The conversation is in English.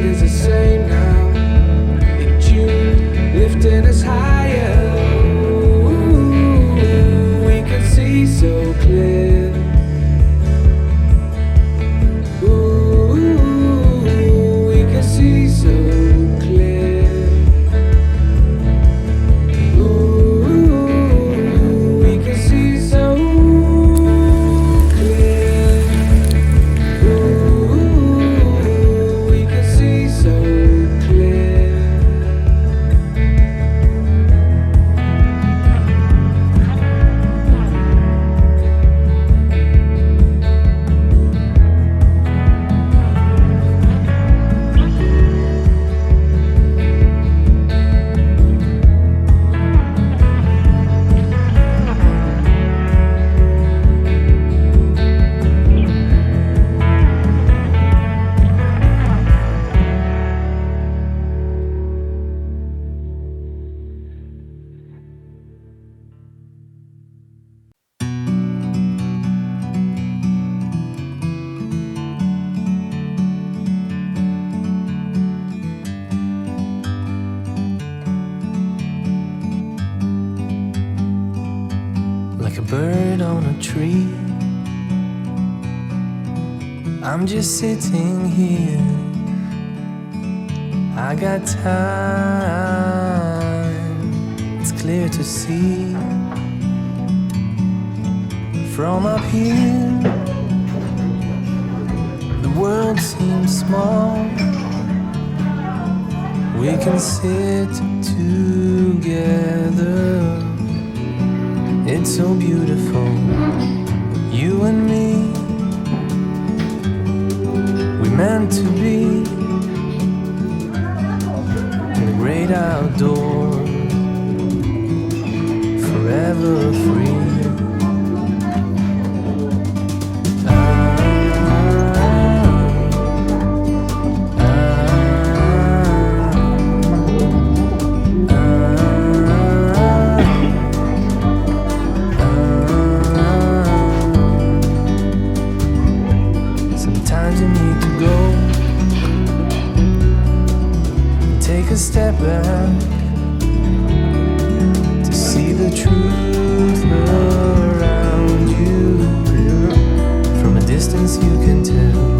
is the same now. In June, lifting us higher. Ooh, we can see so clear. Ooh, we can see so clear. Ooh, we can see so clear. Ooh, we can see so clear. Like a bird on a tree, I'm just sitting here. I got time, it's clear to see. From up here, the world seems small. We can sit together. It's so beautiful, you and me. We meant to be in the great outdoors, forever free. Sometimes you need to go, take a step back to see the truth around you. From a distance you can tell